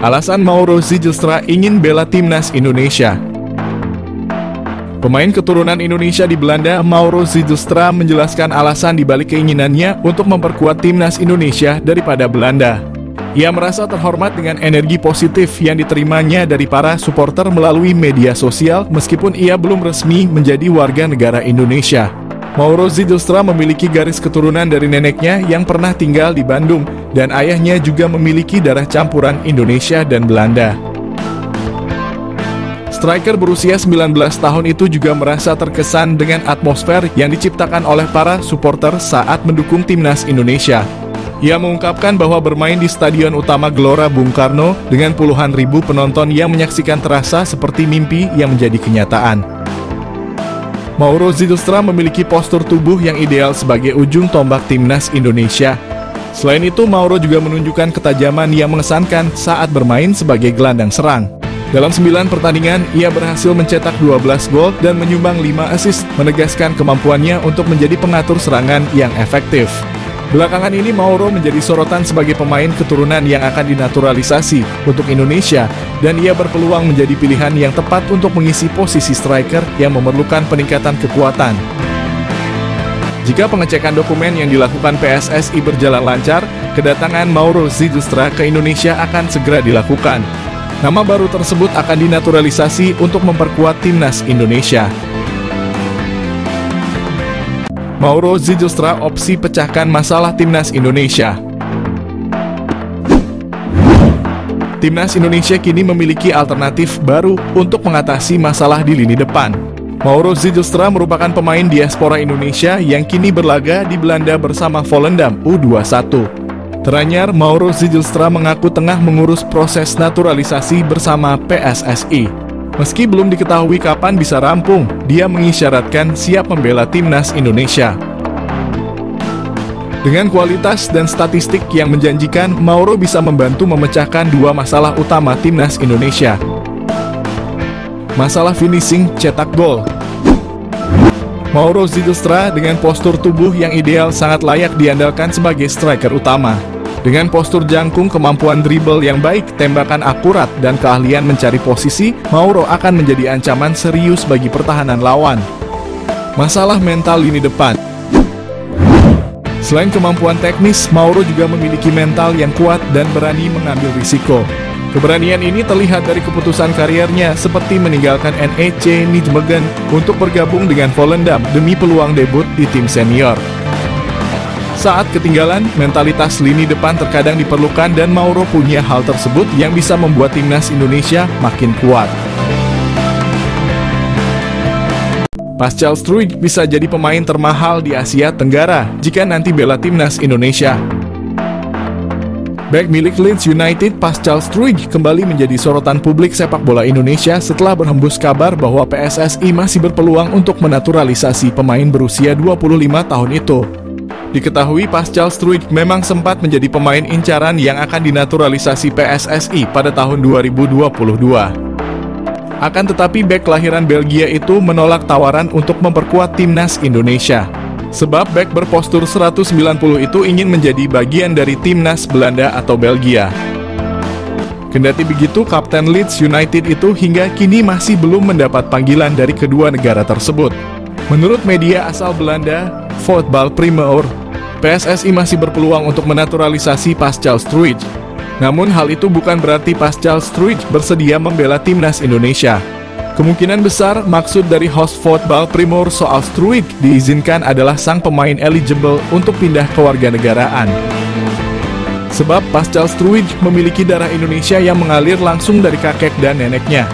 Alasan Mauro Zijlstra ingin bela timnas Indonesia. Pemain keturunan Indonesia di Belanda, Mauro Zijlstra menjelaskan alasan dibalik keinginannya untuk memperkuat timnas Indonesia daripada Belanda. Ia merasa terhormat dengan energi positif yang diterimanya dari para supporter melalui media sosial meskipun ia belum resmi menjadi warga negara Indonesia. Mauro Zijlstra memiliki garis keturunan dari neneknya yang pernah tinggal di Bandung dan ayahnya juga memiliki darah campuran Indonesia dan Belanda. Striker berusia 19 tahun itu juga merasa terkesan dengan atmosfer yang diciptakan oleh para supporter saat mendukung timnas Indonesia. Ia mengungkapkan bahwa bermain di Stadion Utama Gelora Bung Karno dengan puluhan ribu penonton yang menyaksikan terasa seperti mimpi yang menjadi kenyataan. Mauro Zijlstra memiliki postur tubuh yang ideal sebagai ujung tombak timnas Indonesia. Selain itu, Mauro juga menunjukkan ketajaman yang mengesankan saat bermain sebagai gelandang serang. Dalam 9 pertandingan, ia berhasil mencetak 12 gol dan menyumbang 5 assist, menegaskan kemampuannya untuk menjadi pengatur serangan yang efektif. Belakangan ini, Mauro menjadi sorotan sebagai pemain keturunan yang akan dinaturalisasi untuk Indonesia, dan ia berpeluang menjadi pilihan yang tepat untuk mengisi posisi striker yang memerlukan peningkatan kekuatan. Jika pengecekan dokumen yang dilakukan PSSI berjalan lancar, kedatangan Mauro Zijlstra ke Indonesia akan segera dilakukan. Nama baru tersebut akan dinaturalisasi untuk memperkuat timnas Indonesia. Mauro Zijlstra opsi pecahkan masalah timnas Indonesia. Timnas Indonesia kini memiliki alternatif baru untuk mengatasi masalah di lini depan. Mauro Zijlstra merupakan pemain diaspora Indonesia yang kini berlaga di Belanda bersama Volendam U21. Teranyar, Mauro Zijlstra mengaku tengah mengurus proses naturalisasi bersama PSSI. Meski belum diketahui kapan bisa rampung, dia mengisyaratkan siap membela timnas Indonesia. Dengan kualitas dan statistik yang menjanjikan, Mauro bisa membantu memecahkan 2 masalah utama timnas Indonesia. Masalah finishing cetak gol. Mauro Zijlstra dengan postur tubuh yang ideal sangat layak diandalkan sebagai striker utama. Dengan postur jangkung, kemampuan dribble yang baik, tembakan akurat, dan keahlian mencari posisi, Mauro akan menjadi ancaman serius bagi pertahanan lawan. Masalah mental lini depan. Selain kemampuan teknis, Mauro juga memiliki mental yang kuat dan berani mengambil risiko. Keberanian ini terlihat dari keputusan kariernya seperti meninggalkan NEC Nijmegen untuk bergabung dengan Volendam demi peluang debut di tim senior. Saat ketinggalan, mentalitas lini depan terkadang diperlukan dan Mauro punya hal tersebut yang bisa membuat timnas Indonesia makin kuat. Pascal Struijk bisa jadi pemain termahal di Asia Tenggara jika nanti bela timnas Indonesia. Bek milik Leeds United, Pascal Struijk kembali menjadi sorotan publik sepak bola Indonesia setelah berhembus kabar bahwa PSSI masih berpeluang untuk menaturalisasi pemain berusia 25 tahun itu. Diketahui Pascal Struijk memang sempat menjadi pemain incaran yang akan dinaturalisasi PSSI pada tahun 2022. Akan tetapi bek kelahiran Belgia itu menolak tawaran untuk memperkuat timnas Indonesia. Sebab bek berpostur 190 itu ingin menjadi bagian dari timnas Belanda atau Belgia. Kendati begitu, Kapten Leeds United itu hingga kini masih belum mendapat panggilan dari kedua negara tersebut. Menurut media asal Belanda, Voetbal Primeur, PSSI masih berpeluang untuk menaturalisasi Pascal Struijk. Namun hal itu bukan berarti Pascal Struijk bersedia membela timnas Indonesia. Kemungkinan besar maksud dari host Voetbal Primeur soal Struijk diizinkan adalah sang pemain eligible untuk pindah kewarganegaraan. Sebab Pascal Struijk memiliki darah Indonesia yang mengalir langsung dari kakek dan neneknya.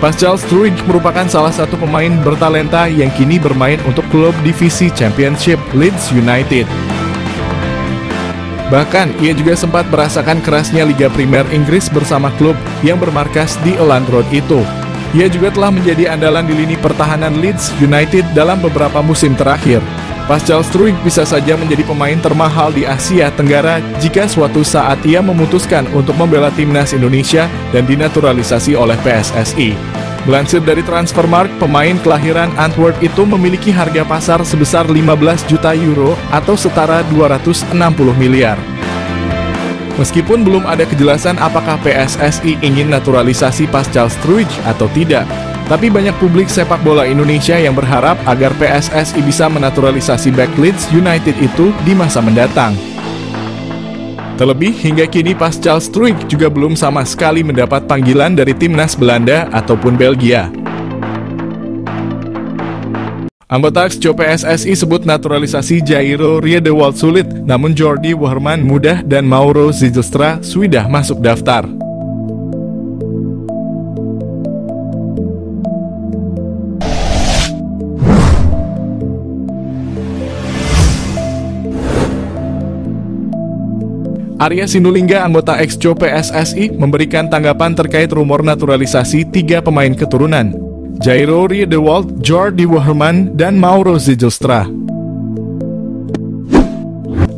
Pascal Struijk merupakan salah satu pemain bertalenta yang kini bermain untuk klub divisi Championship Leeds United. Bahkan, ia juga sempat merasakan kerasnya Liga Primer Inggris bersama klub yang bermarkas di Elland Road itu. Ia juga telah menjadi andalan di lini pertahanan Leeds United dalam beberapa musim terakhir. Pascal Struijk bisa saja menjadi pemain termahal di Asia Tenggara jika suatu saat ia memutuskan untuk membela timnas Indonesia dan dinaturalisasi oleh PSSI. Melansir dari Transfermarkt, pemain kelahiran Antwerp itu memiliki harga pasar sebesar 15 juta euro atau setara 260 miliar. Meskipun belum ada kejelasan apakah PSSI ingin naturalisasi Pascal Struijk atau tidak, tapi banyak publik sepak bola Indonesia yang berharap agar PSSI bisa menaturalisasi bek Leeds United itu di masa mendatang. Terlebih, hingga kini Pascal Struijk juga belum sama sekali mendapat panggilan dari timnas Belanda ataupun Belgia. Anggota Exco PSSI sebut naturalisasi Jairo Riedewald sulit, namun Jordi Wehrman mudah dan Mauro Zilstra sudah masuk daftar. Arya Sinulinga, anggota Exco PSSI, memberikan tanggapan terkait rumor naturalisasi 3 pemain keturunan, Jairo Riedewald, Jordi Wehrman, dan Mauro Zilstra.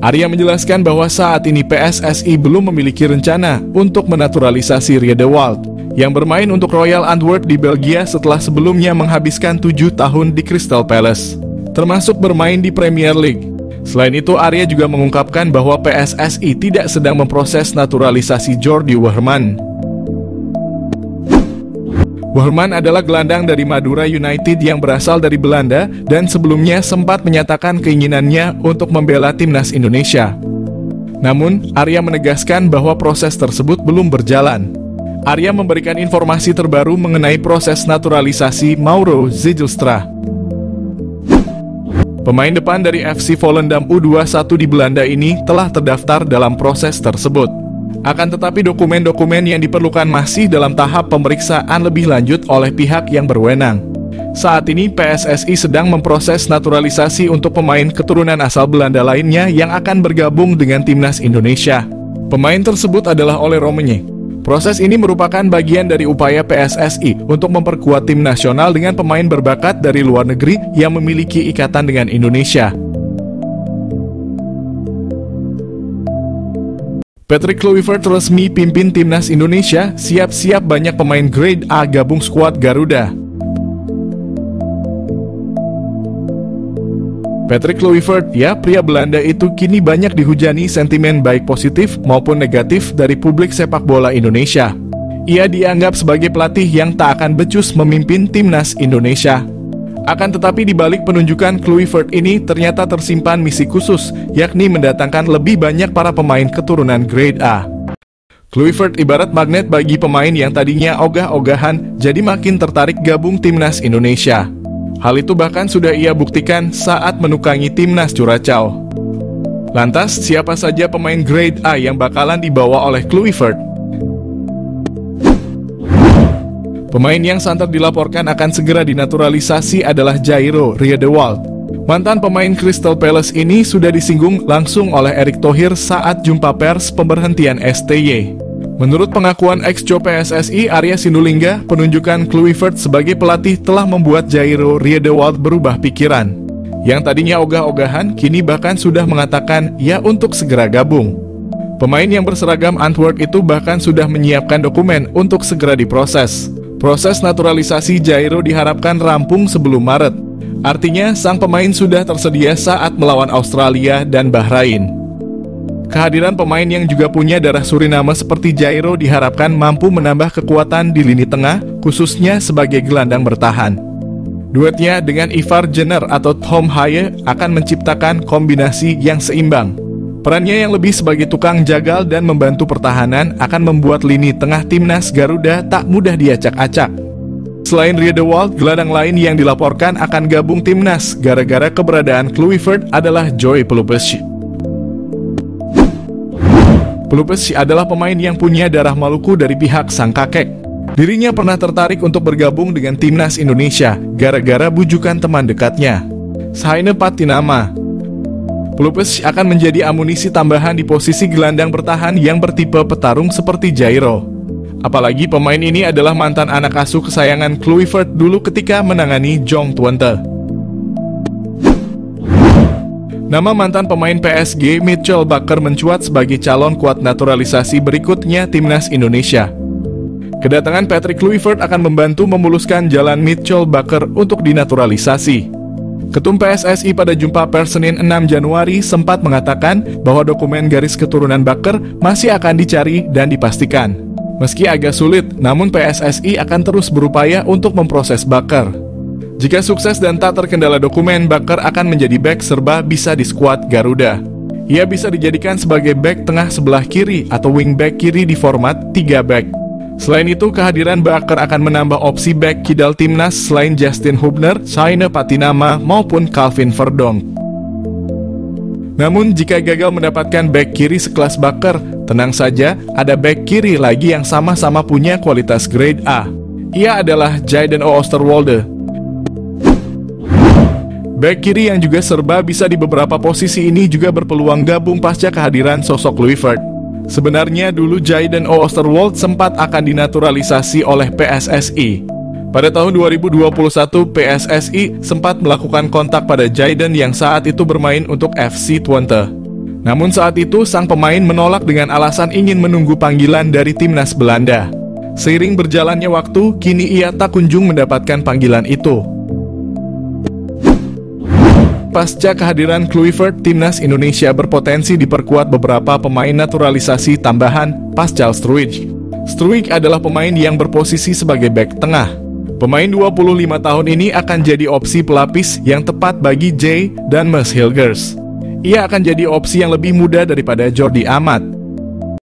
Arya menjelaskan bahwa saat ini PSSI belum memiliki rencana untuk menaturalisasi Riedewald, yang bermain untuk Royal Antwerp di Belgia setelah sebelumnya menghabiskan 7 tahun di Crystal Palace, termasuk bermain di Premier League. Selain itu, Arya juga mengungkapkan bahwa PSSI tidak sedang memproses naturalisasi Jordi Wehrman. Wehrman adalah gelandang dari Madura United yang berasal dari Belanda dan sebelumnya sempat menyatakan keinginannya untuk membela timnas Indonesia. Namun, Arya menegaskan bahwa proses tersebut belum berjalan. Arya memberikan informasi terbaru mengenai proses naturalisasi Mauro Zilstra. Pemain depan dari FC Volendam U21 di Belanda ini telah terdaftar dalam proses tersebut. Akan tetapi dokumen-dokumen yang diperlukan masih dalam tahap pemeriksaan lebih lanjut oleh pihak yang berwenang. Saat ini PSSI sedang memproses naturalisasi untuk pemain keturunan asal Belanda lainnya yang akan bergabung dengan timnas Indonesia. Pemain tersebut adalah Ole Rommenje. Proses ini merupakan bagian dari upaya PSSI untuk memperkuat tim nasional dengan pemain berbakat dari luar negeri yang memiliki ikatan dengan Indonesia. Patrick Kluivert resmi pimpin timnas Indonesia, siap-siap banyak pemain grade A gabung skuad Garuda. Patrick Kluivert, ya pria Belanda itu kini banyak dihujani sentimen baik positif maupun negatif dari publik sepak bola Indonesia. Ia dianggap sebagai pelatih yang tak akan becus memimpin timnas Indonesia. Akan tetapi di balik penunjukan Kluivert ini ternyata tersimpan misi khusus, yakni mendatangkan lebih banyak para pemain keturunan grade A. Kluivert ibarat magnet bagi pemain yang tadinya ogah-ogahan jadi makin tertarik gabung timnas Indonesia. Hal itu bahkan sudah ia buktikan saat menukangi timnas Curaçao. Lantas, siapa saja pemain grade A yang bakalan dibawa oleh Kluivert? Pemain yang santer dilaporkan akan segera dinaturalisasi adalah Jairo Riedewald. Mantan pemain Crystal Palace ini sudah disinggung langsung oleh Erick Thohir saat jumpa pers pemberhentian STY. Menurut pengakuan ex-co PSSI Arya Sinulinga, penunjukan Kluivert sebagai pelatih telah membuat Jairo Riedewald berubah pikiran. Yang tadinya ogah-ogahan, kini bahkan sudah mengatakan ya untuk segera gabung. Pemain yang berseragam Antwerp itu bahkan sudah menyiapkan dokumen untuk segera diproses. Proses naturalisasi Jairo diharapkan rampung sebelum Maret. Artinya, sang pemain sudah tersedia saat melawan Australia dan Bahrain. Kehadiran pemain yang juga punya darah Suriname seperti Jairo diharapkan mampu menambah kekuatan di lini tengah, khususnya sebagai gelandang bertahan. Duetnya dengan Ivar Jenner atau Tom Haye akan menciptakan kombinasi yang seimbang. Perannya yang lebih sebagai tukang jagal dan membantu pertahanan akan membuat lini tengah timnas Garuda tak mudah diacak-acak. Selain Riedewald, gelandang lain yang dilaporkan akan gabung timnas gara-gara keberadaan Kluivert adalah Joy Pelupessi. Pelupessi adalah pemain yang punya darah Maluku dari pihak sang kakek. Dirinya pernah tertarik untuk bergabung dengan timnas Indonesia gara-gara bujukan teman dekatnya, Saine Patinama. Pelupessi akan menjadi amunisi tambahan di posisi gelandang bertahan yang bertipe petarung seperti Jairo. Apalagi pemain ini adalah mantan anak asuh kesayangan Kluivert dulu ketika menangani Jong Twente. Nama mantan pemain PSG Mitchell Bakker mencuat sebagai calon kuat naturalisasi berikutnya timnas Indonesia. Kedatangan Patrick Kluivert akan membantu memuluskan jalan Mitchell Bakker untuk dinaturalisasi. Ketum PSSI pada jumpa pers Senin 6 Januari sempat mengatakan bahwa dokumen garis keturunan Baker masih akan dicari dan dipastikan. Meski agak sulit, namun PSSI akan terus berupaya untuk memproses Baker. Jika sukses dan tak terkendala dokumen, Baker akan menjadi bek serba bisa di skuad Garuda. Ia bisa dijadikan sebagai bek tengah sebelah kiri atau wingback kiri di format 3 back. Selain itu, kehadiran Baker akan menambah opsi bek kidal timnas selain Justin Hubner, Shaina Patinama, maupun Calvin Verdonk. Namun, jika gagal mendapatkan bek kiri sekelas Baker, tenang saja, ada bek kiri lagi yang sama-sama punya kualitas grade A. Ia adalah Jayden Oosterwolde. Bek kiri yang juga serba bisa di beberapa posisi ini juga berpeluang gabung pasca kehadiran sosok Kluivert. Sebenarnya dulu Jayden Oosterwolde sempat akan dinaturalisasi oleh PSSI. Pada tahun 2021, PSSI sempat melakukan kontak pada Jayden yang saat itu bermain untuk FC Twente. Namun saat itu sang pemain menolak dengan alasan ingin menunggu panggilan dari timnas Belanda. Seiring berjalannya waktu, kini ia tak kunjung mendapatkan panggilan itu. Pasca kehadiran Kluivert, timnas Indonesia berpotensi diperkuat beberapa pemain naturalisasi tambahan pasca Struijk. Struijk adalah pemain yang berposisi sebagai bek tengah. Pemain 25 tahun ini akan jadi opsi pelapis yang tepat bagi Jay dan Mads Hilgers. Ia akan jadi opsi yang lebih muda daripada Jordi Amat.